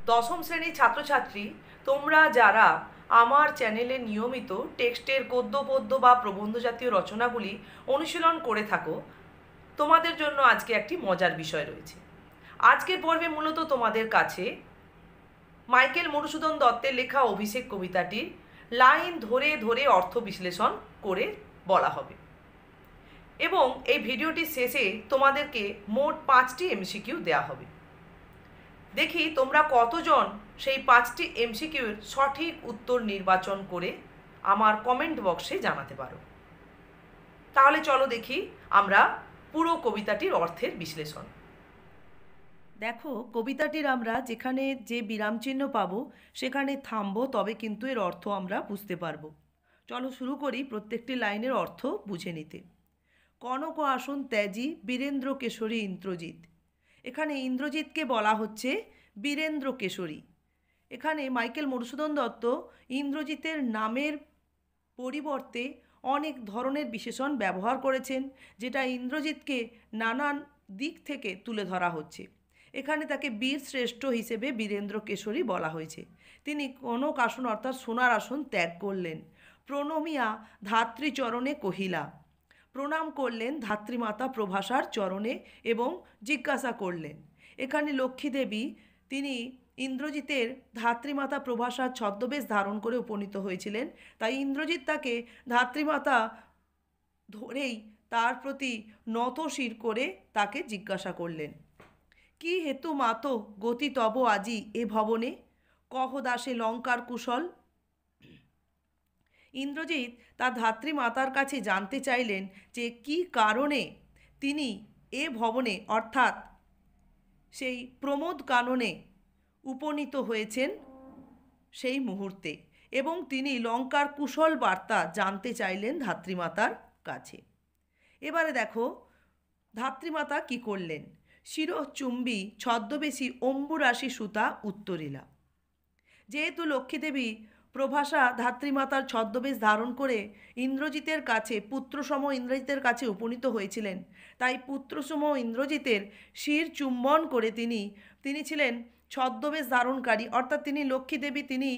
দশম শ্রেণীর ছাত্রছাত্রী তোমরা যারা আমার চ্যানেলে নিয়মিত টেক্সটের গদ্য পদ্য বা প্রবন্ধ জাতীয় রচনাগুলি অনুশীলন করে থাকো, তোমাদের জন্য আজকে একটি মজার বিষয় রয়েছে। আজকের পর্বে মূলত তোমাদের কাছে মাইকেল মধুসূদন দত্তের লেখা অভিষেক কবিতাটির লাইন ধরে ধরে অর্থ বিশ্লেষণ করে বলা হবে এবং এই ভিডিওটির শেষে তোমাদেরকে মোট 5টি এমসিকিউ দেওয়া হবে। দেখি তোমরা কতজন সেই 5টি এমসিকিউর সঠিক উত্তর নির্বাচন করে আমার কমেন্ট বক্সে জানাতে পারো। তাহলে চলো দেখি আমরা পুরো কবিতাটির অর্থের বিশ্লেষণ। দেখো, কবিতাটির আমরা যেখানে যে বিরাম চিহ্ন পাবো সেখানে থামবো, তবে কিন্তু এর অর্থ আমরা বুঝতে পারবো। চলো শুরু করি প্রত্যেকটি লাইনের অর্থ বুঝে নিতে। কনক আসন ত্যাজি বীরেন্দ্র কেশরী ইন্দ্রজিৎ। এখানে ইন্দ্রজিৎকে বলা হচ্ছে বীরেন্দ্র কেশরী। এখানে মাইকেল মধুসূদন দত্ত ইন্দ্রজিতের নামের পরিবর্তে অনেক ধরনের বিশেষণ ব্যবহার করেছেন, যেটা ইন্দ্রজিৎকে নানান দিক থেকে তুলে ধরা হচ্ছে। এখানে তাকে বীর শ্রেষ্ঠ হিসেবে বীরেন্দ্র কেশরী বলা হয়েছে। তিনি কনক আসন অর্থাৎ সোনার আসন ত্যাগ করলেন। প্রণমিয়া ধাত্রীচরণে কহিলা, প্রণাম করলেন ধাত্রীমাতা প্রভাষার চরণে এবং জিজ্ঞাসা করলেন। এখানে লক্ষ্মীদেবী তিনি ইন্দ্রজিতের ধাত্রীমাতা প্রভাষার ছদ্মবেশ ধারণ করে উপনীত হয়েছিলেন, তাই ইন্দ্রজিৎ তাকে ধাত্রীমাতা ধরেই তার প্রতি নতশির করে তাকে জিজ্ঞাসা করলেন, কি হেতু মাতো গতি তব আজি এ ভবনে, কহ দাসে লঙ্কার কুশল। ইন্দ্রজিৎ তার ধাত্রীমাতার কাছে জানতে চাইলেন যে কি কারণে তিনি এ ভবনে অর্থাৎ সেই প্রমোদ কাননে উপনীত হয়েছেন সেই মুহূর্তে, এবং তিনি লঙ্কার কুশল বার্তা জানতে চাইলেন ধাত্রীমাতার কাছে। এবারে দেখো ধাত্রীমাতা কি করলেন। শিরচুম্বী ছদ্মবেশী অম্বুরাশি সুতা উত্তরিলা। যেহেতু লক্ষ্মীদেবী প্রভাষা ধাত্রীমাতার ছদ্মবেশ ধারণ করে ইন্দ্রজিতের কাছে পুত্রসম ইন্দ্রজিতের কাছে উপনীত হয়েছিলেন, তাই পুত্রসম ইন্দ্রজিতের শির চুম্বন করে তিনি ছিলেন ছদ্মবেশ ধারণকারী, অর্থাৎ তিনি লক্ষ্মীদেবী, তিনি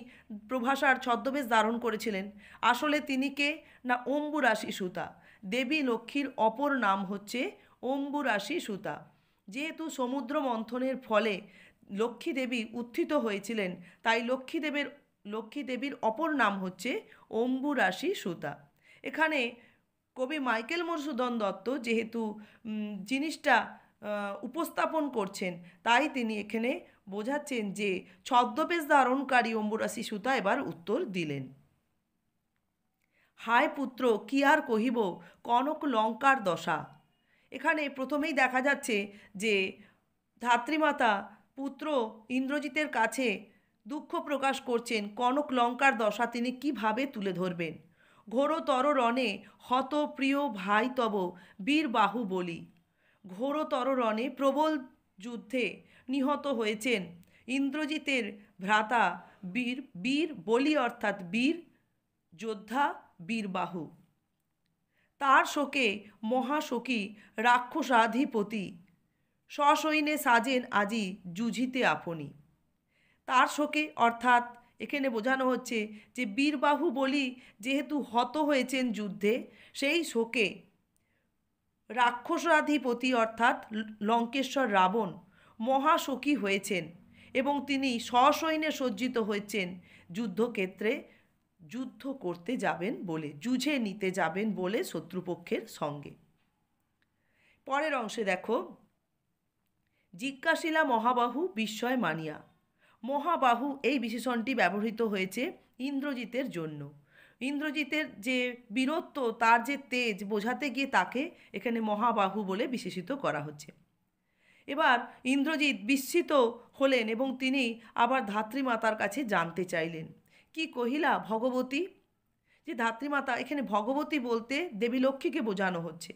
প্রভাষার ছদ্মবেশ ধারণ করেছিলেন। আসলে তিনি কে না অম্বুরাশি সুতা। দেবী লক্ষ্মীর অপর নাম হচ্ছে অম্বুরাশি সুতা। যেহেতু সমুদ্র মন্থনের ফলে লক্ষ্মীদেবী উত্থিত হয়েছিলেন, তাই লক্ষ্মীদেবীর অপর নাম হচ্ছে অম্বুরাশি সুতা। এখানে কবি মাইকেল মধুসূদন দত্ত যেহেতু জিনিসটা উপস্থাপন করছেন, তাই তিনি এখানে বোঝাচ্ছেন যে ছদ্মবেশ ধারণকারী অম্বুরাশি সুতা এবার উত্তর দিলেন। হায় পুত্র কি আর কহিব কনক লঙ্কার দশা। এখানে প্রথমেই দেখা যাচ্ছে যে ধাত্রীমাতা পুত্র ইন্দ্রজিতের কাছে দুঃখ প্রকাশ করছেন। কনক লঙ্কার দশা তিনি কিভাবে তুলে ধরবেন। ঘোরতর রণে হত প্রিয় ভাই তব বীর বাহু বলি। ঘোরতর রণে প্রবল যুদ্ধে নিহত হয়েছেন ইন্দ্রজিতের ভ্রাতা বীর বলি অর্থাৎ বীর যোদ্ধা বীরবাহু। তার শোকে মহাশোকী রাক্ষসাধিপতি সসৈন্যে সাজেন আজি যুঝিতে আপনি। তার শোকে অর্থাৎ এখানে বোঝানো হচ্ছে যে বীরবাহু বলি যেহেতু হত হয়েছেন যুদ্ধে, সেই শোকে রাক্ষসাধিপতি অর্থাৎ লঙ্কেশ্বর রাবণ মহাশোকী হয়েছেন এবং তিনি সসৈন্যে সজ্জিত হয়েছেন যুদ্ধক্ষেত্রে যুদ্ধ করতে যাবেন বলে, যুঝে নিতে যাবেন বলে শত্রুপক্ষের সঙ্গে। পরের অংশে দেখো, জিজ্ঞাসিলা মহাবাহু বিস্ময় মানিয়া। মহাবাহু এই বিশেষণটি ব্যবহৃত হয়েছে ইন্দ্রজিতের জন্য। ইন্দ্রজিতের যে বীরত্ব, তার যে তেজ বোঝাতে গিয়ে তাকে এখানে মহাবাহু বলে বিশেষিত করা হচ্ছে। এবার ইন্দ্রজিৎ বিস্মিত হলেন এবং তিনি আবার ধাত্রীমাতার কাছে জানতে চাইলেন, কি কহিলা ভগবতী। যে ধাত্রীমাতা, এখানে ভগবতী বলতে দেবী লক্ষ্মীকে বোঝানো হচ্ছে।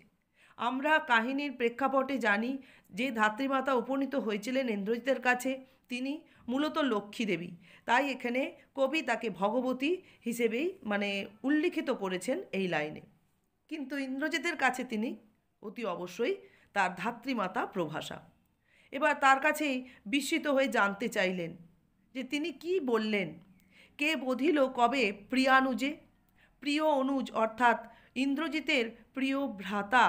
আমরা কাহিনীর প্রেক্ষাপটে জানি যে ধাত্রীমাতা উপনীত হয়েছিলেন ইন্দ্রজিতের কাছে, তিনি মূলত লক্ষ্মী দেবী, তাই এখানে কবি তাকে ভগবতী হিসেবেই উল্লিখিত করেছেন এই লাইনে। কিন্তু ইন্দ্রজিতের কাছে তিনি অতি অবশ্যই তার ধাত্রীমাতা প্রভাষা। এবার তার কাছেই বিস্মিত হয়ে জানতে চাইলেন যে তিনি কি বললেন। কে বধিল কবে প্রিয়ানুজে, প্রিয় অনুজ অর্থাৎ ইন্দ্রজিতের প্রিয় ভ্রাতা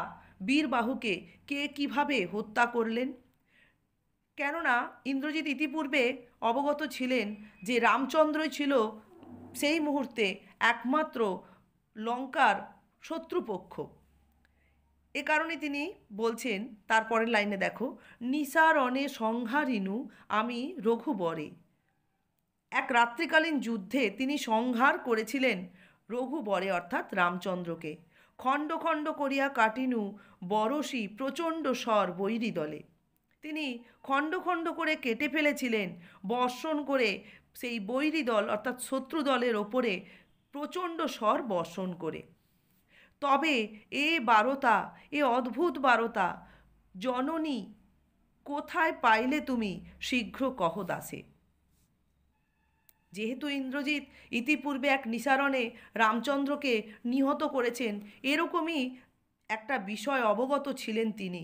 বীরবাহুকে কে কিভাবে হত্যা করলেন। কেননা ইন্দ্রজিৎ ইতিপূর্বে অবগত ছিলেন যে রামচন্দ্রই ছিল সেই মুহূর্তে একমাত্র লঙ্কার শত্রুপক্ষ। এ কারণে তিনি বলছেন, তারপরের লাইনে দেখো, নিসারণে সংহারিনু আমি রঘুবরে। এক রাত্রিকালীন যুদ্ধে তিনি সংহার করেছিলেন রঘুবরে অর্থাৎ রামচন্দ্রকে। খণ্ড খণ্ড করিয়া কাটিনু বরশি প্রচণ্ড স্বর বৈরী দলে। তিনি খণ্ড খণ্ড করে কেটে ফেলেছিলেন বর্ষণ করে সেই বৈরী দল অর্থাৎ শত্রু দলের ওপরে প্রচণ্ড স্বর বর্ষণ করে। তবে এ বারতা, এ অদ্ভুত বারতা জননী কোথায় পাইলে তুমি শীঘ্র কহ দাসে। যেহেতু ইন্দ্রজিৎ ইতিপূর্বে এক নিসারণে রামচন্দ্রকে নিহত করেছেন, এরকমই একটা বিষয় অবগত ছিলেন তিনি।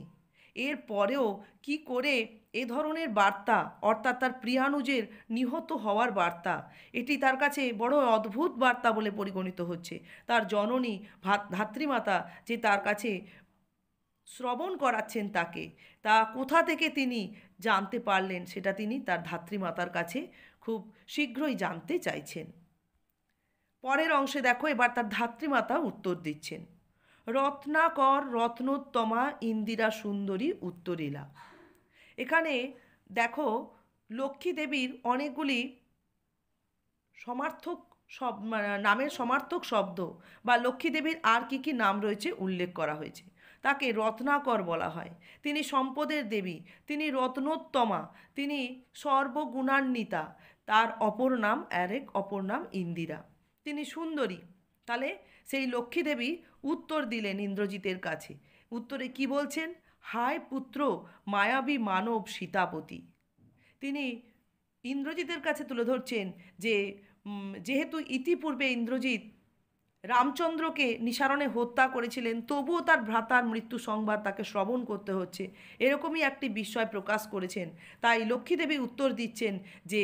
এর পরেও কি করে এ ধরনের বার্তা অর্থাৎ তার প্রিয়ানুজের নিহত হওয়ার বার্তা, এটি তার কাছে বড় অদ্ভুত বার্তা বলে পরিগণিত হচ্ছে। তার জননী ধাত্রীমাতা যে তার কাছে শ্রবণ করাচ্ছেন তাকে, তা কোথা থেকে তিনি জানতে পারলেন সেটা তিনি তার ধাত্রীমাতার কাছে খুব শীঘ্রই জানতে চাইছেন। পরের অংশে দেখো, এবার তার ধাত্রীমাতা উত্তর দিচ্ছেন। রত্নাকর রত্নোত্তমা ইন্দিরা সুন্দরী উত্তরীলা। এখানে দেখো লক্ষ্মী দেবীর অনেকগুলি সমার্থক নামের সমার্থক শব্দ বা লক্ষ্মী দেবীর আর কি কি নাম রয়েছে উল্লেখ করা হয়েছে। তাকে রত্নাকর বলা হয়, তিনি সম্পদের দেবী, তিনি রত্নোত্তমা, তিনি সর্বগুণান্বিতা, তার অপর নাম অপর নাম ইন্দিরা, তিনি সুন্দরী। তাহলে সেই লক্ষ্মী দেবী উত্তর দিলেন ইন্দ্রজিতের কাছে। উত্তরে কি বলছেন? হায় পুত্র মায়াবী মানব সীতাপতি। তিনি ইন্দ্রজিতের কাছে তুলে ধরছেন যে যেহেতু ইতিপূর্বে ইন্দ্রজিৎ রামচন্দ্রকে নিসারণে হত্যা করেছিলেন, তবুও তার ভ্রাতার মৃত্যু সংবাদ তাকে শ্রবণ করতে হচ্ছে, এরকমই একটি বিস্ময় প্রকাশ করেছেন। তাই লক্ষ্মীদেবী উত্তর দিচ্ছেন যে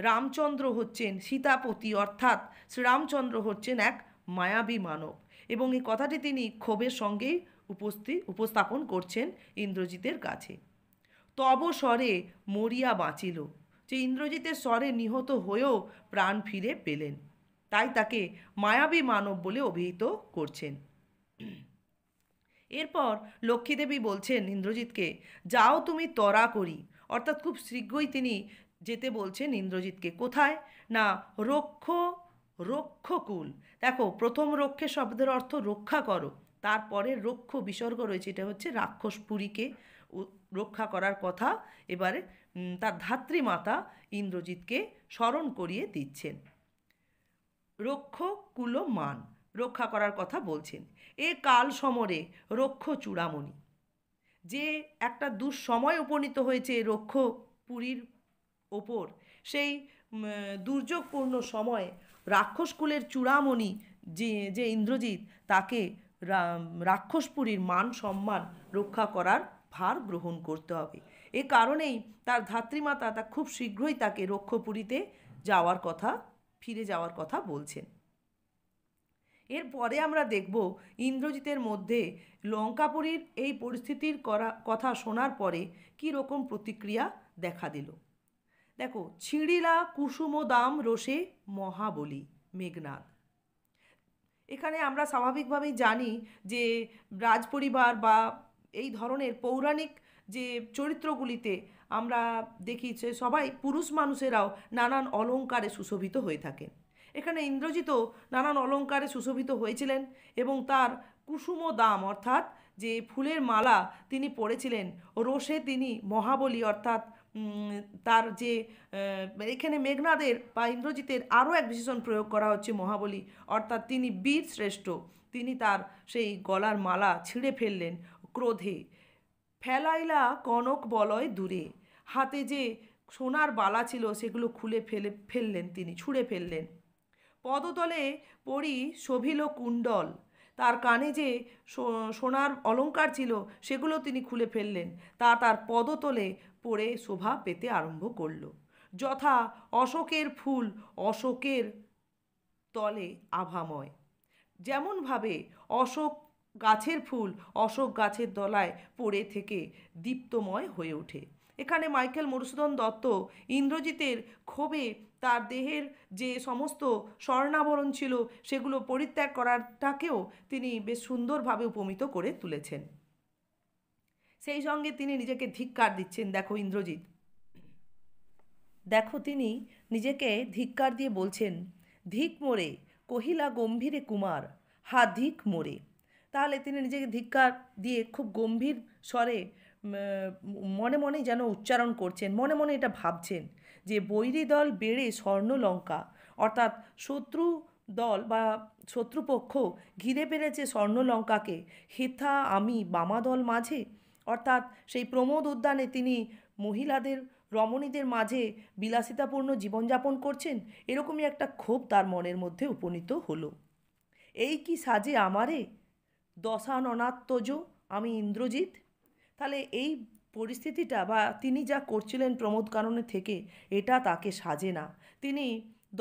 রামচন্দ্র হচ্ছেন সীতাপতি অর্থাৎ শ্রীরামচন্দ্র হচ্ছেন এক মায়াবী মানব, এবং এই কথাটি তিনি ক্ষোভের সঙ্গেই উপস্থাপন করছেন ইন্দ্রজিতের কাছে। তব স্বরে মরিয়া বাঁচিল, যে ইন্দ্রজিতের স্বরে নিহত হয়েও প্রাণ ফিরে পেলেন, তাই তাকে মায়াবী মানব বলে অভিহিত করছেন। এরপর লক্ষ্মীদেবী বলছেন ইন্দ্রজিৎকে, যাও তুমি ত্বরা করি, অর্থাৎ খুব শীঘ্রই তিনি যেতে বলছেন ইন্দ্রজিৎকে। কোথায় না, রক্ষকুল। দেখো, প্রথম রক্ষে শব্দের অর্থ রক্ষা করো, তারপরে রক্ষ বিসর্গ রয়েছে, এটা হচ্ছে রাক্ষসপুরীকে রক্ষা করার কথা এবারে তার ধাত্রীমাতা ইন্দ্রজিৎকে স্মরণ করিয়ে দিচ্ছেন। রক্ষকুল মান, রক্ষা করার কথা বলছেন। এ কাল সমরে রক্ষ চূড়ামণি, যে একটা দুঃসময় উপনীত হয়েছে রক্ষপুরীর ওপর, সেই দুর্যোগপূর্ণ সময়ে রাক্ষসকুলের চূড়ামণি যে ইন্দ্রজিৎ, তাকে রাক্ষসপুরীর মান সম্মান রক্ষা করার ভার গ্রহণ করতে হবে। এ কারণেই তার ধাত্রীমাতা তা খুব শীঘ্রই তাকে রক্ষপুরীতে যাওয়ার কথা, ফিরে যাওয়ার কথা বলছেন। এরপরে আমরা দেখব ইন্দ্রজিতের মধ্যে লঙ্কাপুরীর এই পরিস্থিতির কথা শোনার পরে কী রকম প্রতিক্রিয়া দেখা দিল। দেখো, ছিঁড়িলা কুসুম দাম রোষে মহাবলী মেঘনাদ। এখানে আমরা স্বাভাবিকভাবেই জানি যে রাজপরিবার বা এই ধরনের পৌরাণিক যে চরিত্রগুলিতে আমরা দেখি যে সবাই পুরুষ মানুষেরাও নানান অলঙ্কারে সুশোভিত হয়ে থাকেন। এখানে ইন্দ্রজিৎও নানান অলঙ্কারে সুশোভিত হয়েছিলেন এবং তার কুসুম দাম অর্থাৎ যে ফুলের মালা তিনি পরেছিলেন, রোষে তিনি মহাবলী অর্থাৎ তার যে এখানে মেঘনাদের বা ইন্দ্রজিতের আরও এক বিশেষণ প্রয়োগ করা হচ্ছে মহাবলী, অর্থাৎ তিনি বীর শ্রেষ্ঠ। তিনি তার সেই গলার মালা ছিঁড়ে ফেললেন ক্রোধে। ফেলাইলা কনক বলয় দূরে, হাতে যে সোনার বালা ছিল সেগুলো খুলে ফেললেন, তিনি ছুঁড়ে ফেললেন। পদতলে পড়ি শোভিল কুণ্ডল, তার কানে যে সোনার অলঙ্কার ছিল সেগুলো তিনি খুলে ফেললেন, তা তার পদতলে পড়ে শোভা পেতে আরম্ভ করল। যথা অশোকের ফুল অশোকের তলে আভাময়। যেমনভাবে অশোক গাছের ফুল অশোক গাছের তলায় পড়ে থেকে দীপ্তময় হয়ে ওঠে। এখানে মাইকেল মধুসূদন দত্ত ইন্দ্রজিতের ক্ষোভে তার দেহের যে সমস্ত স্বর্ণাভরণ ছিল সেগুলো পরিত্যাগ করাটাকেও তিনি বেশ সুন্দরভাবে উপমিত করে তুলেছেন। সেই সঙ্গে তিনি নিজেকে ধিক্কার দিচ্ছেন। দেখো ইন্দ্রজিৎ, দেখো তিনি নিজেকে ধিক্কার দিয়ে বলছেন, ধিক মোরে কহিলা গম্ভীরে কুমার, হা ধিক মোরে। তাহলে তিনি নিজেকে ধিক্কার দিয়ে খুব গম্ভীর স্বরে মনে মনে যেন উচ্চারণ করছেন, মনে মনে এটা ভাবছেন যে বৈরী দল বেড়ে স্বর্ণলঙ্কা, অর্থাৎ শত্রু দল বা শত্রুপক্ষ ঘিরে পেরেছে স্বর্ণলঙ্কাকে, হেথা আমি বামা দল মাঝে। অর্থাৎ সেই প্রমোদ উদ্যানে তিনি মহিলাদের রমণীদের মাঝে বিলাসিতাপূর্ণ জীবনযাপন করছেন, এরকমই একটা ক্ষোভ তার মনের মধ্যে উপনীত হলো। এই কি সাজে আমারে দশাননাত্মজ, আমি ইন্দ্রজিৎ। তাহলে এই পরিস্থিতিটা বা তিনি যা করছিলেন প্রমোদ কাননে থেকে, এটা তাকে সাজে না। তিনি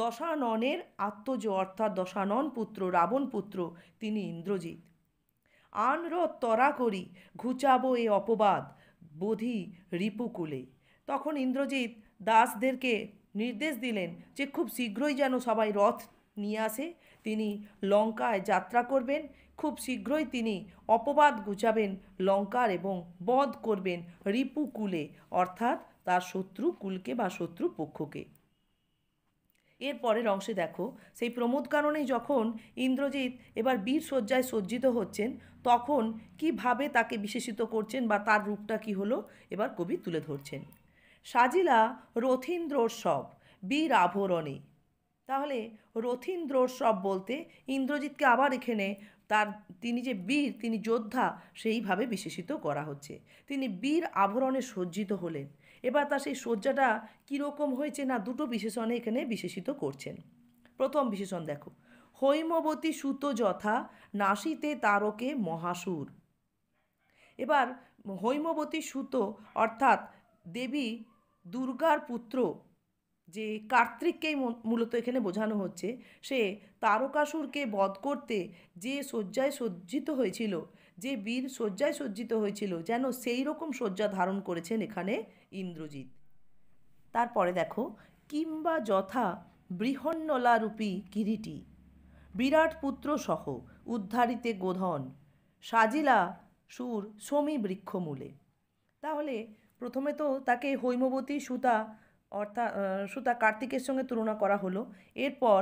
দশাননের আত্মজ অর্থাৎ দশানন পুত্র রাবণ পুত্র, তিনি ইন্দ্রজিৎ। আনরথ তরা করি ঘুচাবো এ অপবাদ বোধি রিপুকুলে। তখন ইন্দ্রজিৎ দাসদেরকে নির্দেশ দিলেন যে খুব শীঘ্রই যেন সবাই রথ নিয়ে আসে, তিনি লঙ্কায় যাত্রা করবেন, খুব শীঘ্রই তিনি অপবাদ গুছাবেন লঙ্কার এবং বধ করবেন রিপুকুলে, অর্থাৎ তার শত্রু কুলকে বা শত্রু পক্ষকে। এর পরের অংশে দেখো, সেই প্রমোদ কাননেই যখন ইন্দ্রজিৎ এবার বীর শয্যায় সজ্জিত হচ্ছেন, তখন কিভাবে তাকে বিশেষিত করছেন বা তার রূপটা কি হলো এবার কবি তুলে ধরছেন। সাজিলা রথীন্দ্রোৎসব বীর আভরণে। তাহলে রথীন্দ্রোৎসব বলতে ইন্দ্রজিৎকে আবার এখানে তিনি যে বীর, তিনি যোদ্ধা, সেইভাবে বিশেষিত করা হচ্ছে। তিনি বীর আভরণে সজ্জিত হলেন। এবার তার সেই সজ্জাটা কীরকম হয়েছে না, দুটো বিশেষণে এখানে বিশেষিত করছেন। প্রথম বিশেষণ দেখো, হৈমবতী সুত যথা নাসিতে তারকে মহাসুর। এবার হৈমবতী সুত অর্থাৎ দেবী দুর্গার পুত্র যে কার্তিককেই মূলত এখানে বোঝানো হচ্ছে, সে তারকাসুরকে বধ করতে যে শয্যায় সজ্জিত হয়েছিল, যে বীর শয্যায় সজ্জিত হয়েছিল, যেন সেই রকম শয্যা ধারণ করেছেন এখানে ইন্দ্রজিৎ। তারপরে দেখো, কিংবা যথা বৃহন্নলারূপী কিরীটি বিরাট পুত্র সহ উদ্ধারিতে গোধন সাজিলা সুর সমী বৃক্ষমূলে। তাহলে প্রথমে তো তাকে হৈমবতী সুতা অর্থাৎ সুতা কার্তিকের সঙ্গে তুলনা করা হলো, এরপর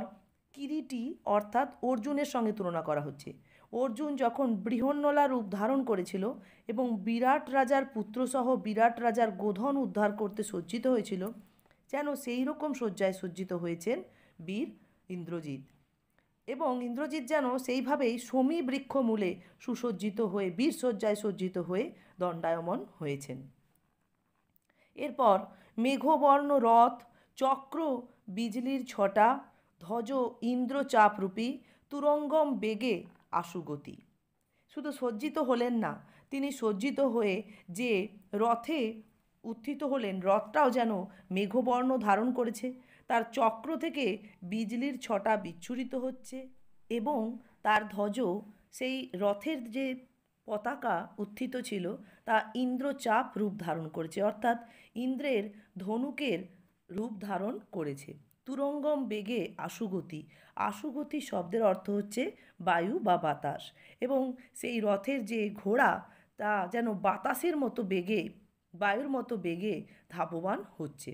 কিরীটি অর্থাৎ অর্জুনের সঙ্গে তুলনা করা হচ্ছে। অর্জুন যখন বৃহন্নলা রূপ ধারণ করেছিল এবং বিরাট রাজার পুত্রসহ বিরাট রাজার গোধন উদ্ধার করতে সজ্জিত হয়েছিল, যেন সেই রকম শয্যায় সজ্জিত হয়েছেন বীর ইন্দ্রজিৎ। এবং ইন্দ্রজিৎ যেন সেইভাবেই সমী বৃক্ষ মূলে সুসজ্জিত হয়ে বীর শয্যায় সজ্জিত হয়ে দণ্ডায়মন হয়েছেন। এরপর মেঘবর্ণ রথ চক্র বিজলির ছটা ধ্বজ ইন্দ্রচাপরূপী তুরঙ্গম বেগে আশুগতি। শুধু সজ্জিত হলেন না, তিনি সজ্জিত হয়ে যে রথে উত্থিত হলেন, রথটাও যেন মেঘবর্ণ ধারণ করেছে, তার চক্র থেকে বিজলির ছটা বিচ্ছুরিত হচ্ছে এবং তার ধ্বজ, সেই রথের যে পতাকা উত্থিত ছিল তা ইন্দ্রচাপ রূপ ধারণ করেছে, অর্থাৎ ইন্দ্রের ধনুকের রূপ ধারণ করেছে। তুরঙ্গম বেগে আশুগতি, আশুগতি শব্দের অর্থ হচ্ছে বায়ু বা বাতাস, এবং সেই রথের যে ঘোড়া তা যেন বাতাসের মতো বেগে, বায়ুর মতো বেগে ধাবমান হচ্ছে।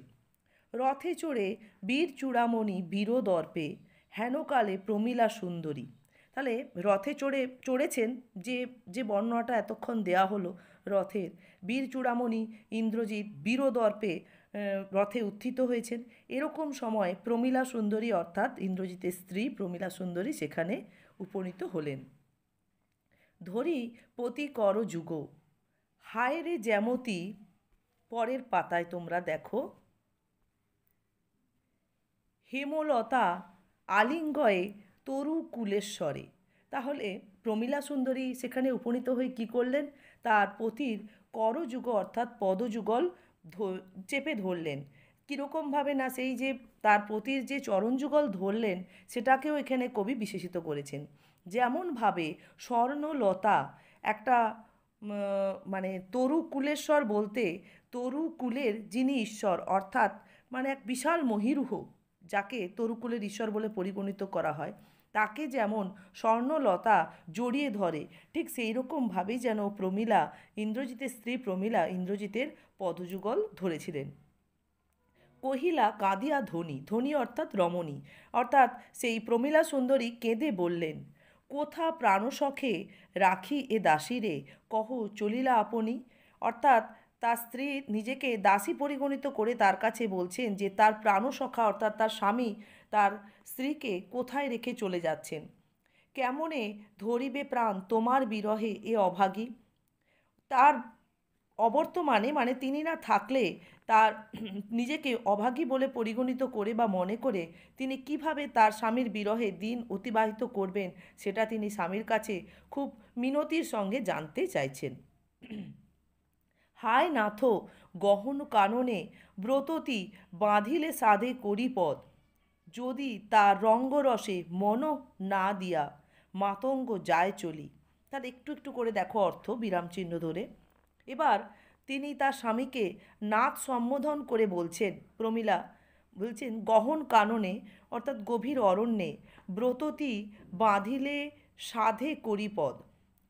রথে চড়ে বীর চূড়ামণি বীরদর্পে হেনকালে প্রমীলা সুন্দরী। তাহলে রথে চড়েছেন যে বর্ণনাটা এতক্ষণ দেয়া হলো রথের, বীর চূড়ামণি ইন্দ্রজিৎ বীরদর্পে রথে উত্থিত হয়েছেন। এরকম সময় প্রমীলা সুন্দরী অর্থাৎ ইন্দ্রজিতের স্ত্রী প্রমীলা সুন্দরী সেখানে উপনীত হলেন। ধরি পতি কর যুগ হায় রে জ্যামতি। পরের পাতায় তোমরা দেখো, হেমলতা আলিঙ্গয়ে তরু কুলেশ্বরে। তাহলে প্রমীলা সুন্দরী সেখানে উপনীত হয়ে কী করলেন, তার পতির করযুগ অর্থাৎ পদযুগল চেপে ধরলেন। কীরকমভাবে না সেই যে তার পতির যে চরণযুগল ধরলেন সেটাকেও এখানে কবি বিশেষিত করেছেন। যেমনভাবে স্বর্ণলতা একটা মানে তরু কুলেশ্বর বলতে তরুকুলের যিনি ঈশ্বর অর্থাৎ মানে এক বিশাল মহীরুহ যাকে তরুকুলের ঈশ্বর বলে পরিগণিত করা হয়, তাকে যেমন স্বর্ণলতা জড়িয়ে ধরে, ঠিক সেই রকমভাবেই যেন প্রমীলা, ইন্দ্রজিতের স্ত্রী প্রমীলা ইন্দ্রজিতের পদযুগল ধরেছিলেন। কহিলা কাঁদিয়া ধ্বনি, ধ্বনি অর্থাৎ রমণী, অর্থাৎ সেই প্রমীলা সুন্দরী কেঁদে বললেন, কোথা প্রাণসখে রাখি এ দাসীরে, কহ চলিলা আপনি। অর্থাৎ তার স্ত্রী নিজেকে দাসী পরিগণিত করে তার কাছে বলছেন যে তার প্রাণসখা অর্থাৎ তার স্বামী তার স্ত্রীকে কোথায় রেখে চলে যাচ্ছেন। কেমনে ধরিবে প্রাণ তোমার বিরহে এ অভাগী। তার অবর্তমানে মানে তিনি না থাকলে তার নিজেকে অভাগী বলে পরিগণিত করে বা মনে করে তিনি কিভাবে তার স্বামীর বিরহে দিন অতিবাহিত করবেন সেটা তিনি স্বামীর কাছে খুব মিনতির সঙ্গে জানতে চাইছেন। হায় নাথ গহন কাননে ব্রততি বাঁধিলে সাধে করি পদ, যদি তার রঙ্গরসে মন না দিয়া মাতঙ্গ যায় চলি। তার একটু একটু করে দেখো অর্থ বিরাম চিহ্ন ধরে। এবার তিনি তার স্বামীকে নাথ সম্বোধন করে বলছেন, প্রমীলা বলছেন গহন কাননে অর্থাৎ গভীর অরণ্যে ব্রততি বাঁধিলে সাধে করিপদ,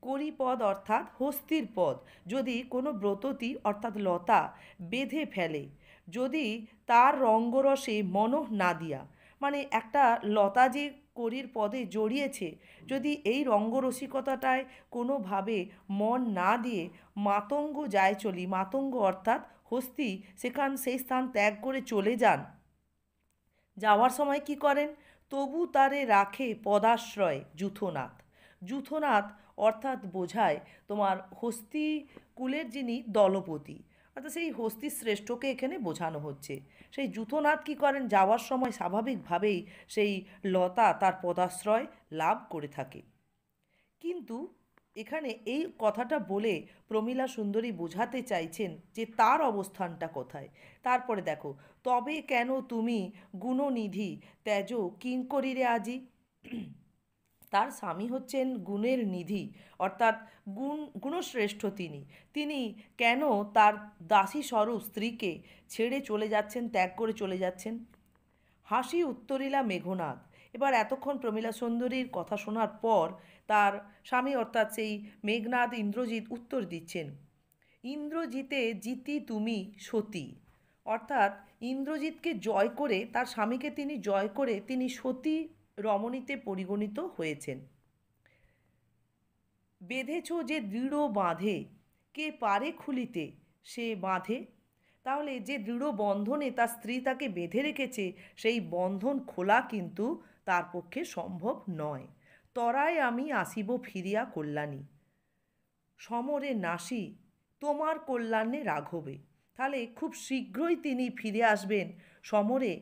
করিপদ অর্থাৎ হস্তির পদ যদি কোনো ব্রততি অর্থাৎ লতা বেঁধে ফেলে, যদি তার রঙ্গরসে মনঃ না দিয়া, মানে একটা লতা যে করির পদে জড়িয়েছে যদি এই রঙ্গরসিকতাটায় কোনোভাবে মন না দিয়ে মাতঙ্গ যায় চলি, মাতঙ্গ অর্থাৎ হস্তি সেই স্থান ত্যাগ করে চলে যান, যাওয়ার সময় কি করেন, তবু তারে রাখে পদাশ্রয় যূথনাথ। যূথনাথ অর্থাৎ বোঝায় তোমার হস্তি কুলের যিনি দলপতি, অর্থাৎ সেই হস্তি শ্রেষ্ঠকে এখানে বোঝানো হচ্ছে। সেই যূথনাথ কী করেন, যাওয়ার সময় স্বাভাবিকভাবেই সেই লতা তার পদাশ্রয় লাভ করে থাকে। কিন্তু এখানে এই কথাটা বলে প্রমীলা সুন্দরী বোঝাতে চাইছেন যে তার অবস্থানটা কোথায়। তারপরে দেখো, তবে কেন তুমি গুণনিধি ত্যাজ কিঙ্করিরে আজি। তার স্বামী হচ্ছেন গুণের নিধি অর্থাৎ গুণশ্রেষ্ঠ তিনি, তিনি কেন তার দাসী স্বরূপ স্ত্রীকে ছেড়ে চলে যাচ্ছেন, ত্যাগ করে চলে যাচ্ছেন। হাসি উত্তরিলা মেঘনাদ। এবার এতক্ষণ প্রমীলা সুন্দরীর কথা শোনার পর তার স্বামী অর্থাৎ সেই মেঘনাদ ইন্দ্রজিৎ উত্তর দিচ্ছেন, ইন্দ্রজিতে জিতি তুমি সতী, অর্থাৎ ইন্দ্রজিৎকে জয় করে তার স্বামীকে তিনি জয় করে তিনি সতী রমণীতে পরিগণিত হয়েছেন। বেঁধেছ যে দৃঢ় বাঁধে, কে পারে খুলিতে সে বাঁধে। তাহলে যে দৃঢ় বন্ধনে তার স্ত্রী তাকে বেঁধে রেখেছে সেই বন্ধন খোলা কিন্তু তার পক্ষে সম্ভব নয়। তরায় আমি আসিব ফিরিয়া কল্যাণী, সমরে নাসি তোমার কল্যাণে রাঘবে। তাহলে খুব শীঘ্রই তিনি ফিরে আসবেন সমরে,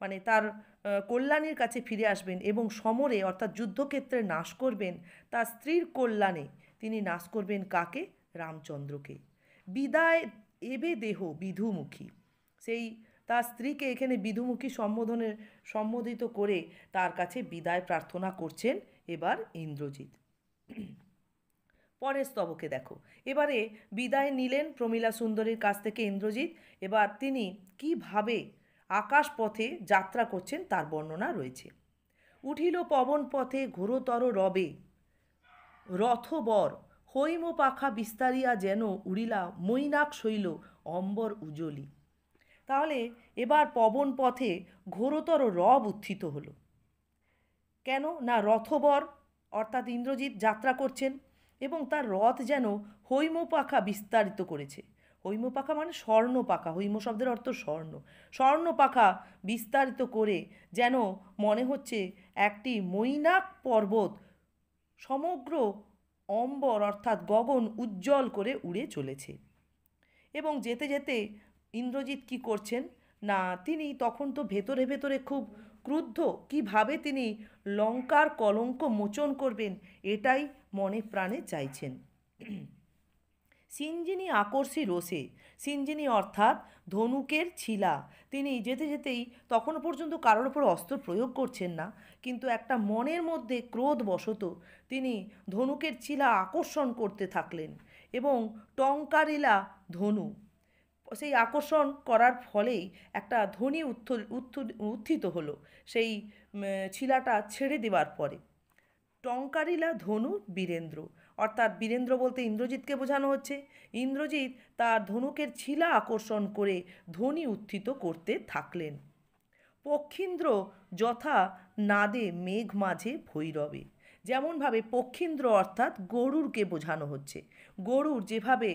মানে তার কল্যাণীর কাছে ফিরে আসবেন এবং সমরে অর্থাৎ যুদ্ধক্ষেত্রে নাশ করবেন তার স্ত্রীর কল্যাণে। তিনি নাশ করবেন কাকে, রামচন্দ্রকে। বিদায় এবে দেহ বিধুমুখী, সেই তার স্ত্রীকে এখানে বিধুমুখী সম্বোধিত করে তার কাছে বিদায় প্রার্থনা করছেন এবার ইন্দ্রজিৎ। পরের স্তবকে দেখো, এবারে বিদায় নিলেন প্রমীলা সুন্দরীর কাছ থেকে ইন্দ্রজিৎ। এবার তিনি কিভাবে আকাশ পথে যাত্রা করছেন তার বর্ণনা রয়েছে। উঠিল পবন পথে ঘোরতর রবে, রথবর হৈম পাখা বিস্তারিয়া যেন উড়িলা মৈনাক শৈল অম্বর উজ্জ্বলী। তাহলে এবার পবন পথে ঘোরতর রব উত্থিত হলো। কেন না, রথবর অর্থাৎ ইন্দ্রজিৎ যাত্রা করছেন এবং তার রথ যেন হৈম পাখা বিস্তারিত করেছে। হৈম পাখা মানে স্বর্ণ পাখা, হৈম শব্দের অর্থ স্বর্ণ, স্বর্ণ পাখা বিস্তারিত করে যেন মনে হচ্ছে একটি মৈনাক পর্বত সমগ্র অম্বর অর্থাৎ গগন উজ্জ্বল করে উড়ে চলেছে। এবং যেতে যেতে ইন্দ্রজিৎ কি করছেন না, তিনি তখন তো ভেতরে ভেতরে খুব ক্রুদ্ধ, কিভাবে তিনি লঙ্কার কলঙ্ক মোচন করবেন এটাই মনে প্রাণে চাইছেন। সিঞ্জিনী আকর্ষী রোষে, সিঞ্জিনী অর্থাৎ ধনুকের ছিলা। তিনি যেতে যেতেই তখনও পর্যন্ত কারোর ওপর অস্ত্র প্রয়োগ করছেন না, কিন্তু একটা মনের মধ্যে ক্রোধবশত তিনি ধনুকের ছিলা আকর্ষণ করতে থাকলেন এবং টঙ্কারিলা ধনু সেই আকর্ষণ করার ফলেই একটা ধ্বনি উত্থিত হলো সেই ছিলাটা ছেড়ে দেওয়ার পরে। টঙ্কারিলা ধনু বীরেন্দ্র, অর্থাৎ বীরেন্দ্র বলতে ইন্দ্রজিৎকে বোঝানো হচ্ছে। ইন্দ্রজিৎ তার ধনুকের ছিলা আকর্ষণ করে ধ্বনি উত্থিত করতে থাকলেন। পক্ষীন্দ্র যথা নাদে মেঘ মাঝে ভৈরবে, যেমনভাবে পক্ষীন্দ্র অর্থাৎ গরুরকে বোঝানো হচ্ছে। গরুর যেভাবে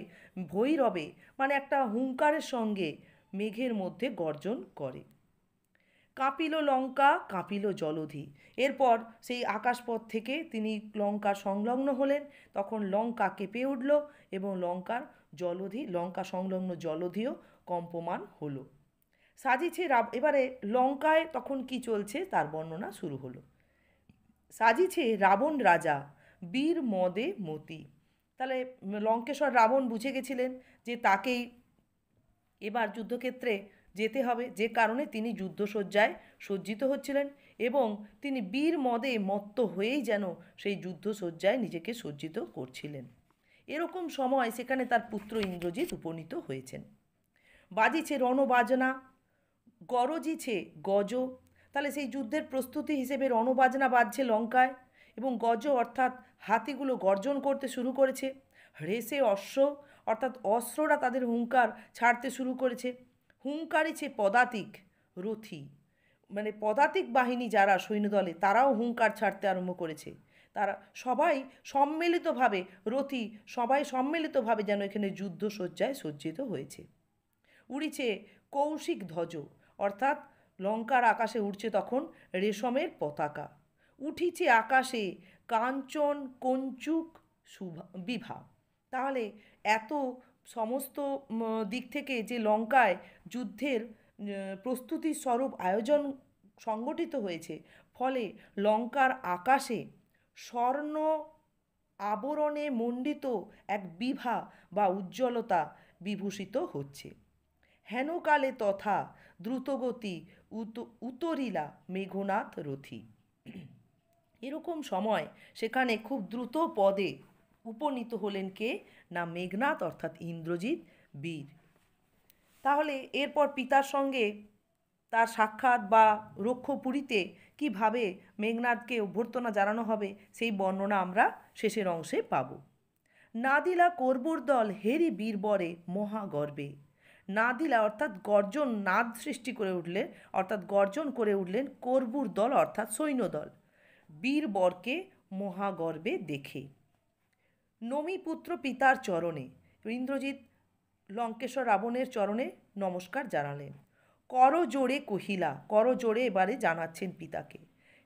ভৈরবে মানে একটা হুঙ্কারের সঙ্গে মেঘের মধ্যে গর্জন করে। কাঁপিল লঙ্কা কাঁপিল জলধি, এরপর সেই আকাশপথ থেকে তিনি লঙ্কা সংলগ্ন হলেন, তখন লঙ্কা কেঁপে উঠল এবং লঙ্কা সংলগ্ন জলধিও কম্পমান হলো। সাজিছে এবারে লঙ্কায় তখন কি চলছে তার বর্ণনা শুরু হলো। সাজিছে রাবণ রাজা বীর মদে মতি, তাহলে লঙ্কেশ্বর রাবণ বুঝে গেছিলেন যে তাকেই এবার যুদ্ধক্ষেত্রে যেতে হবে, যে কারণে তিনি যুদ্ধসজ্জায় সজ্জিত হচ্ছিলেন এবং তিনি বীর মদে মত্ত হয়েই যেন সেই যুদ্ধসজ্জায় নিজেকে সজ্জিত করছিলেন। এরকম সময় সেখানে তার পুত্র ইন্দ্রজিৎ উপনীত হয়েছেন। বাজিছে রণবাজনা গরজিছে গজ, তাহলে সেই যুদ্ধের প্রস্তুতি হিসেবে রণবাজনা বাজছে লঙ্কায় এবং গজ অর্থাৎ হাতিগুলো গর্জন করতে শুরু করেছে। হ্রেসে অশ্ব অর্থাৎ অস্ত্ররা তাদের হুঙ্কার ছাড়তে শুরু করেছে। হুঙ্কারিছে পদাতিক রথি, মানে পদাতিক বাহিনী যারা সৈন্যদলে তারাও হুঙ্কার ছাড়তে আরম্ভ করেছে। তারা সবাই সম্মিলিতভাবে সবাই সম্মিলিতভাবে যেন এখানে যুদ্ধসজ্জায় সজ্জিত হয়েছে। উড়িছে কৌশিক ধ্বজ, অর্থাৎ লঙ্কার আকাশে উঠছে তখন রেশমের পতাকা। উঠিছে আকাশে কাঞ্চন কঞ্চুক বিভা, তাহলে এত সমস্ত দিক থেকে যে লঙ্কায় যুদ্ধের প্রস্তুতি স্বরূপ আয়োজন সংগঠিত হয়েছে, ফলে লঙ্কার আকাশে স্বর্ণ আবরণে মণ্ডিত এক বিভা বা উজ্জ্বলতা বিভূষিত হচ্ছে। হেনকালে তথা দ্রুতগতি উতরিলা মেঘনাথ রথি, এরকম সময় সেখানে খুব দ্রুত পদে উপনীত হলেন কে না মেঘনাথ অর্থাৎ ইন্দ্রজিৎ বীর। তাহলে এরপর পিতার সঙ্গে তার সাক্ষাৎ বা রক্ষপুরীতে কিভাবে মেঘনাথকে অভ্যর্থনা জানানো হবে সেই বর্ণনা আমরা শেষের অংশে পাব। নাদিলা কর্বুর দল হেরি বীরবরে মহাগর্বে, নাদিলা অর্থাৎ গর্জন নাদ সৃষ্টি করে উঠলেন, অর্থাৎ গর্জন করে উঠলেন কর্বুর দল অর্থাৎ সৈন্যদল বীরবরকে মহাগর্বে দেখে। নমিপুত্র পিতার চরণে, ইন্দ্রজিৎ লঙ্কেশ্বর রাবণের চরণে নমস্কার জানালেন। করজোড়ে কহিলা, করজোড়ে এবারে জানাচ্ছেন পিতাকে,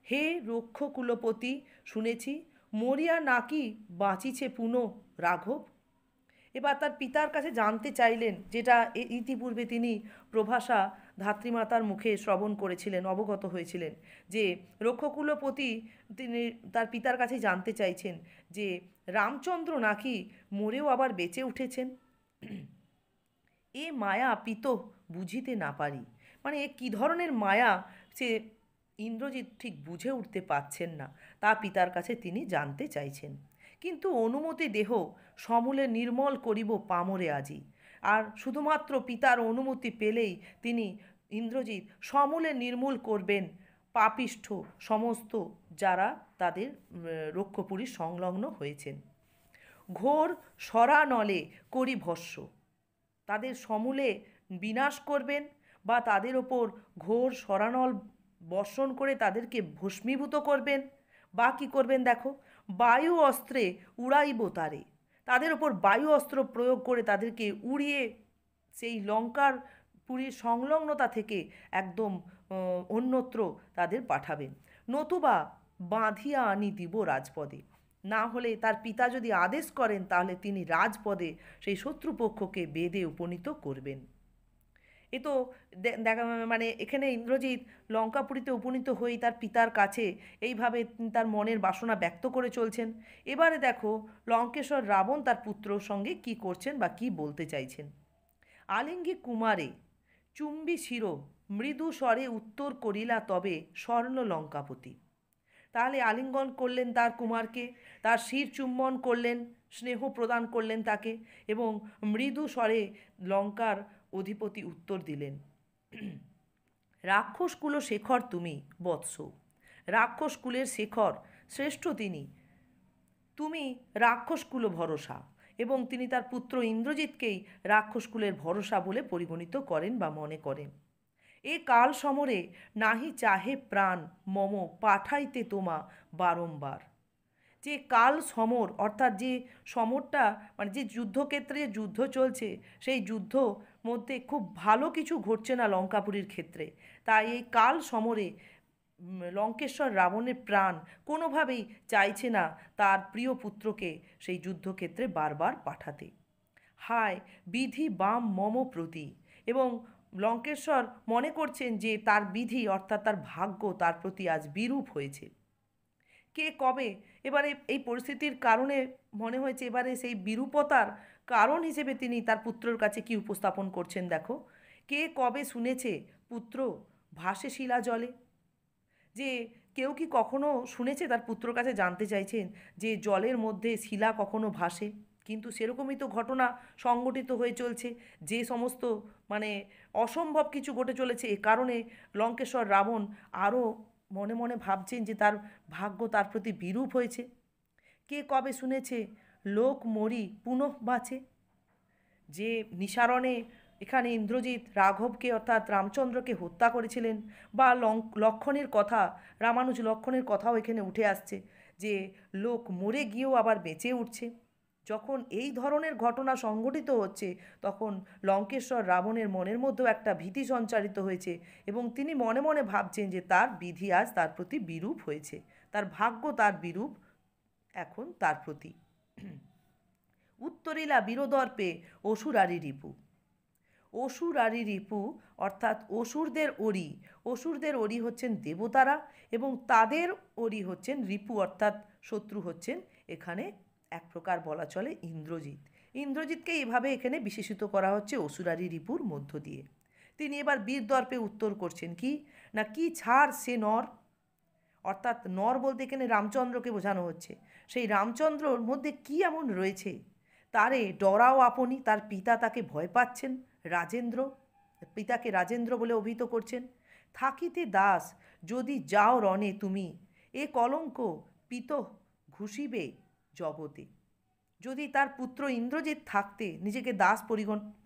হে রক্ষ কুলপতি, শুনেছি মরিয়া নাকি বাঁচিছে পুনঃ রাঘব। এবার তার পিতার কাছে জানতে চাইলেন, যেটা ইতিপূর্বে তিনি প্রভাষা ধাত্রীমাতার মুখে শ্রবণ করেছিলেন, অবগত হয়েছিলেন, যে রক্ষকুলপতি তিনি তার পিতার কাছে জানতে চাইছেন যে রামচন্দ্র নাকি মরেও আবার বেঁচে উঠেছেন। এ মায়া পিত বুঝিতে না পারি, মানে এ কী ধরনের মায়া সে ইন্দ্রজিৎ ঠিক বুঝে উঠতে পারছেন না, তা পিতার কাছে তিনি জানতে চাইছেন। কিন্তু অনুমতি দেহ সমূলে নির্মল করিব পামরে আজি, আর শুধুমাত্র পিতার অনুমতি পেলেই তিনি ইন্দ্রজিৎ সমূলে নির্মূল করবেন পাপিষ্ঠ সমস্ত যারা তাদের রক্ষপুরী সংলগ্ন হয়েছেন। ঘোর সরানলে করি ভস্য, তাদের সমূলে বিনাশ করবেন বা তাদের ওপর ঘোর সরানল বর্ষণ করে তাদেরকে ভস্মীভূত করবেন, বা কী করবেন দেখো, বায়ু অস্ত্রে উড়াইব তারে, তাদের ওপর বায়ু অস্ত্র প্রয়োগ করে তাদেরকে উড়িয়ে সেই লঙ্কার পুরীর সংলগ্নতা থেকে একদম অন্যত্র তাদের পাঠাবেন। নতুবা বাঁধিয়া আনি দিব রাজপদে, না হলে তার পিতা যদি আদেশ করেন তাহলে তিনি রাজপদে সেই শত্রুপক্ষকে বেঁধে উপনীত করবেন। এ তো দেখা মানে এখানে ইন্দ্রজিৎ লঙ্কাপুরীতে উপনীত হয়েই তার পিতার কাছে এইভাবে তার মনের বাসনা ব্যক্ত করে চলছেন। এবারে দেখো লঙ্কেশ্বর রাবণ তার পুত্রর সঙ্গে কি করছেন বা কি বলতে চাইছেন। আলিঙ্গি কুমারে চুম্বি শির মৃদু স্বরে উত্তর করিলা তবে স্বর্ণ লঙ্কাপতি। তাহলে আলিঙ্গন করলেন তার কুমারকে, তার শির চুম্বন করলেন, স্নেহ প্রদান করলেন তাকে, এবং মৃদু স্বরে লঙ্কার অধিপতি উত্তর দিলেন, রাক্ষসকুল শেখর তুমি বৎস। রাক্ষসকুলের শেখর, শ্রেষ্ঠ তিনি, তুমি রাক্ষসকুল ভরসা। এবং তিনি তার পুত্র ইন্দ্রজিৎকেই রাক্ষসকুলের ভরসা বলে পরিগণিত করেন বা মনে করেন। এ কাল সমরে নাহি চাহে প্রাণ মম পাঠাইতে তোমা বারংবার। যে কাল সমর, অর্থাৎ যে সমরটা মানে যে যুদ্ধক্ষেত্রে যুদ্ধ চলছে, সেই যুদ্ধ মধ্যে খুব ভালো কিছু ঘটছে না লঙ্কাপুরীর ক্ষেত্রে। তাই এই কাল সমরে লঙ্কেশ্বর রাবণের প্রাণ কোনোভাবেই চাইছে না তার প্রিয় পুত্রকে সেই যুদ্ধক্ষেত্রে বারবার পাঠাতে। হায় বিধি বাম মম প্রতি। এবং লঙ্কেশ্বর মনে করছেন যে তার বিধি অর্থাৎ তার ভাগ্য তার প্রতি আজ বিরূপ হয়েছে। কে কবে এবারে এই পরিস্থিতির কারণে মনে হয়েছে এবারে সেই বিরূপতার কারণ হিসেবে তিনি তার পুত্রর কাছে কি উপস্থাপন করছেন দেখো। কে কবে শুনেছে পুত্র ভাসে শিলা জলে। যে কেউ কি কখনো শুনেছে, তার পুত্রর কাছে জানতে চাইছেন যে জলের মধ্যে শিলা কখনো ভাসে? কিন্তু সেরকমই তো ঘটনা সংঘটিত হয়ে চলছে। যে সমস্ত মানে অসম্ভব কিছু ঘটে চলেছে, এ কারণে লঙ্কেশ্বর রাবণ আরও মনে মনে ভাবছেন যে তার ভাগ্য তার প্রতি বিরূপ হয়েছে। কে কবে শুনেছে লোক মরি পুনঃ বাঁচে। যে নিসারণে এখানে ইন্দ্রজিৎ রাঘবকে অর্থাৎ রামচন্দ্রকে হত্যা করেছিলেন, বা লক্ষণের কথা, রামানুজ লক্ষণের কথাও এখানে উঠে আসছে যে লোক মরে গিয়েও আবার বেঁচে উঠছে। যখন এই ধরনের ঘটনা সংঘটিত হচ্ছে, তখন লঙ্কেশ্বর রাবণের মনের মধ্যেও একটা ভীতি সঞ্চারিত হয়েছে, এবং তিনি মনে মনে ভাবছেন যে তার বিধি আজ তার প্রতি বিরূপ হয়েছে, তার ভাগ্য তার বিরূপ এখন তার প্রতি। উত্তরিলা বীরদর্পে অসুরারি রিপু। অসুরারি রিপু অর্থাৎ অসুরদের অরি। অসুরদের অরি হচ্ছেন দেবতারা, এবং তাদের অরি হচ্ছেন রিপু অর্থাৎ শত্রু হচ্ছেন এখানে এক প্রকার বলা চলে ইন্দ্রজিৎ। ইন্দ্রজিৎকে এভাবে এখানে বিশেষিত করা হচ্ছে অসুরারি রিপুর মধ্য দিয়ে। তিনি এবার বীরদর্পে উত্তর করছেন কি না, কি ছাড় সে নর, অর্থাৎ নর বলতে এখানে রামচন্দ্রকে বোঝানো হচ্ছে। সেই রামচন্দ্রর মধ্যে কি এমন রয়েছে, তারে ডরাও আপনি। তার পিতা তাকে ভয় পাচ্ছেন, রাজেন্দ্র, পিতাকে রাজেন্দ্র বলে অভিহিত করছেন। থাকিতে দাস যদি যাও রণে তুমি, এ কলঙ্ক পিত ঘুষিবে জগতে। যদি তার পুত্র ইন্দ্রজিৎ থাকতে নিজেকে দাস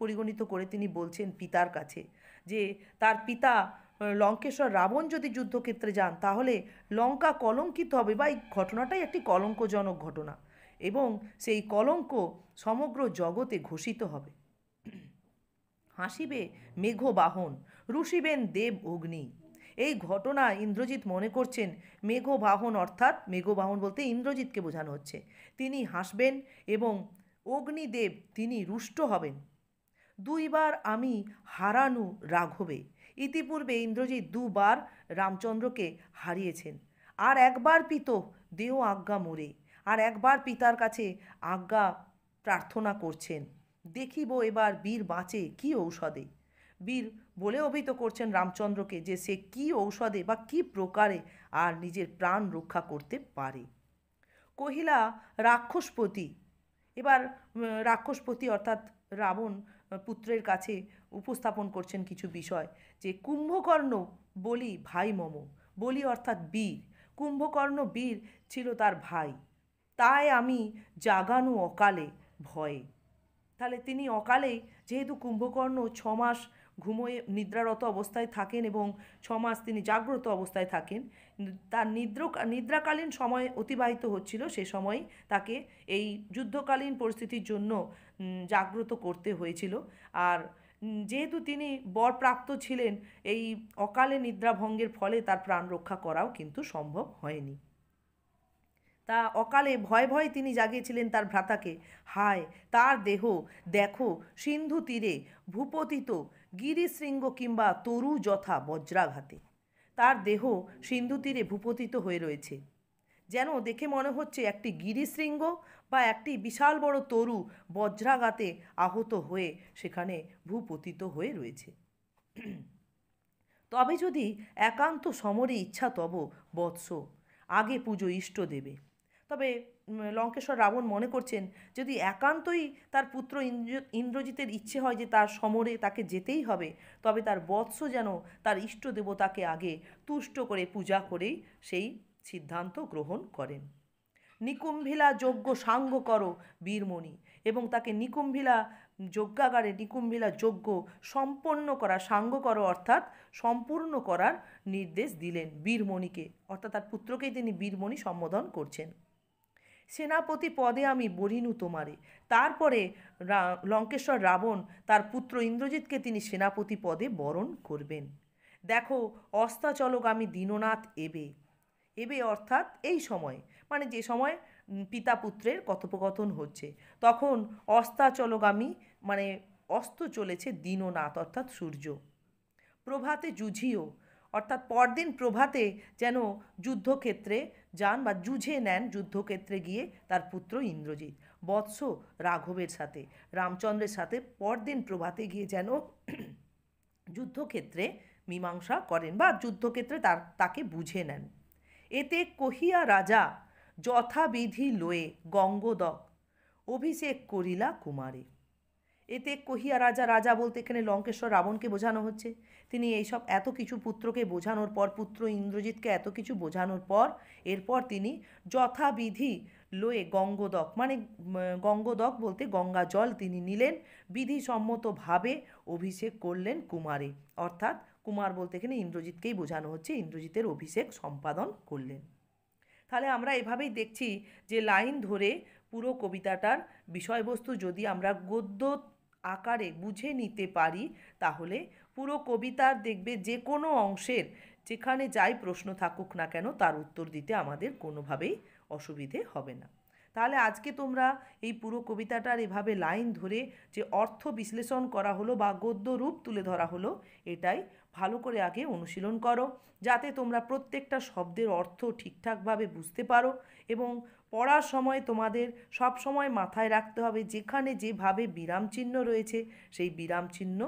পরিগণিত করে তিনি বলছেন পিতার কাছে যে তার পিতা লঙ্কেশ্বর রাবণ যদি যুদ্ধক্ষেত্রে যান তাহলে লঙ্কা কলঙ্কিত হবে, বা এই ঘটনাটাই একটি কলঙ্কজনক ঘটনা, এবং সেই কলঙ্ক সমগ্র জগতে ঘোষিত হবে। হাসিবে মেঘবাহন রুষিবেন দেব অগ্নি। এই ঘটনা ইন্দ্রজিৎ মনে করছেন মেঘবাহন, অর্থাৎ মেঘবাহন বলতে ইন্দ্রজিৎকে বোঝানো হচ্ছে, তিনি হাসবেন এবং অগ্নিদেব তিনি রুষ্ট হবেন। দুইবার আমি হারানু রাঘবে। ইতিপূর্বে ইন্দ্রজিৎ দুবার রামচন্দ্রকে হারিয়েছেন। আর একবার পিত দেও আজ্ঞা মোরে, আর একবার পিতার কাছে আজ্ঞা প্রার্থনা করছেন, দেখিব এবার বীর বাঁচে কি ঔষধে। বীর বলে অভিহিত করছেন রামচন্দ্রকে যে সে কি ঔষধে বা কি প্রকারে আর নিজের প্রাণ রক্ষা করতে পারে। কহিলা রাক্ষসপতি। এবার রাক্ষসপতি অর্থাৎ রাবণ পুত্রের কাছে উপস্থাপন করছেন কিছু বিষয়, যে কুম্ভকর্ণ বলি ভাই মম। বলি অর্থাৎ বীর, কুম্ভকর্ণ বীর ছিল তার ভাই, তাই আমি জাগানু অকালে ভয়ে। তাহলে তিনি অকালেই, যেহেতু কুম্ভকর্ণ 6 মাস ঘুমোয়ে নিদ্রারত অবস্থায় থাকেন এবং 6 মাস তিনি জাগ্রত অবস্থায় থাকেন, তার নিদ্রাকালীন সময় অতিবাহিত হচ্ছিল, সে সময় তাকে এই যুদ্ধকালীন পরিস্থিতির জন্য জাগ্রত করতে হয়েছিল। আর যেহেতু তিনি বরপ্রাপ্ত ছিলেন, এই অকালে নিদ্রাভঙ্গের ফলে তার প্রাণ রক্ষা করাও কিন্তু সম্ভব হয়নি। তা অকালে ভয়ে ভয়ে তিনি জাগিয়েছিলেন তার ভ্রাতাকে। হায় তার দেহ দেখো সিন্ধু তীরে ভূপতিত গিরিশৃঙ্গ কিংবা তরু যথা বজ্রাঘাতে। তার দেহ সিন্ধু তীরে ভূপতিত হয়ে রয়েছে, যেন দেখে মনে হচ্ছে একটি গিরিশৃঙ্গ বা একটি বিশাল বড় তরু বজ্রাঘাতে আহত হয়ে সেখানে ভূপতিত হয়ে রয়েছে। তবে যদি একান্ত সমরে ইচ্ছা তব বৎস, আগে পুজো ইষ্ট দেবে। তবে লঙ্কেশ্বর রাবণ মনে করছেন যদি একান্তই তার পুত্র ইন্দ্রজিতের ইচ্ছে হয় যে তার সমরে তাকে যেতেই হবে, তবে তার বৎস যেন তার ইষ্ট দেবতাকে আগে তুষ্ট করে পূজা করেই সেই সিদ্ধান্ত গ্রহণ করেন। নিকুম্ভিলা যজ্ঞ সাঙ্গ করো বীরমণি, এবং তাকে নিকুম্ভিলা যজ্ঞাগারে নিকুম্ভিলা যজ্ঞ সম্পন্ন করা, সাঙ্গ করো অর্থাৎ সম্পূর্ণ করার নির্দেশ দিলেন বীরমণিকে, অর্থাৎ তার পুত্রকেই তিনি বীরমণি সম্বোধন করছেন। সেনাপতি পদে আমি বরিনু তোমারে, তারপরে লঙ্কেশ্বর রাবণ তার পুত্র ইন্দ্রজিৎকে তিনি সেনাপতি পদে বরণ করবেন। দেখো অস্তাচলগামী দীননাথ এবে, এবে অর্থাৎ এই সময়, মানে যে সময় পিতা পুত্রের কথোপকথন হচ্ছে, তখন অস্তাচলগামী মানে অস্ত চলেছে দীননাথ অর্থাৎ সূর্য। প্রভাতে যুঝিও, অর্থাৎ পরদিন প্রভাতে যেন যুদ্ধক্ষেত্রে যান বা যুঝে নেন, যুদ্ধক্ষেত্রে গিয়ে তার পুত্র ইন্দ্রজিৎ বৎস রাঘবের সাথে, রামচন্দ্রের সাথে পরদিন প্রভাতে গিয়ে যেন যুদ্ধক্ষেত্রে মীমাংসা করেন বা যুদ্ধক্ষেত্রে তাকে বুঝে নেন। এতে কহিয়া রাজা যথাবিধি লয়ে গঙ্গোদক অভিষেক করিলা কুমারে। এতে কহিয়া রাজা, রাজা বলতে এখানে লঙ্কেশ্বর রাবণকে বোঝানো হচ্ছে। তিনি এইসব এত কিছু পুত্রকে বোঝানোর পর, পুত্র ইন্দ্রজিৎকে এত কিছু বোঝানোর পর, এরপর তিনি যথাবিধি লয়ে গঙ্গোদক, মানে গঙ্গোদক বলতে গঙ্গা জল তিনি নিলেন, বিধিসম্মতভাবে অভিষেক করলেন কুমারে, অর্থাৎ কুমার বলতে এখানে ইন্দ্রজিৎকেই বোঝানো হচ্ছে, ইন্দ্রজিতের অভিষেক সম্পাদন করলেন। তাহলে আমরা এভাবেই দেখছি যে লাইন ধরে পুরো কবিতাটার বিষয়বস্তু যদি আমরা গদ্য আকারে বুঝে নিতে পারি, তাহলে পুরো কবিতার দেখবে যে কোনো অংশের যেখানে যাই প্রশ্ন থাকুক না কেন তার উত্তর দিতে আমাদের কোনোভাবেই অসুবিধে হবে না। তাহলে আজকে তোমরা এই পুরো কবিতাটার এভাবে লাইন ধরে যে অর্থ বিশ্লেষণ করা হলো বা গদ্য রূপ তুলে ধরা হলো, এটাই ভালো করে আগে অনুশীলন করো, যাতে তোমরা প্রত্যেকটা শব্দের অর্থ ঠিকঠাকভাবে বুঝতে পারো। এবং পড়ার সময় তোমাদের সব সময় মাথায় রাখতে হবে যেখানে যেভাবে বিরাম চিহ্ন রয়েছে সেই বিরাম চিহ্ন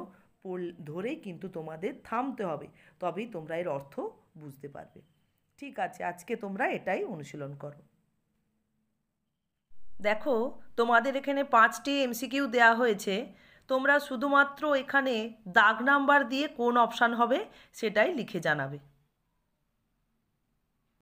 ধরেই কিন্তু তোমাদের থামতে হবে, তবেই তোমরা এর অর্থ বুঝতে পারবে। ঠিক আছে, আজকে তোমরা এটাই অনুশীলন করো। দেখো তোমাদের এখানে 5টি এমসিকিউ দেওয়া হয়েছে, তোমরা শুধুমাত্র এখানে দাগ নাম্বার দিয়ে কোন অপশান হবে সেটাই লিখে জানাবে।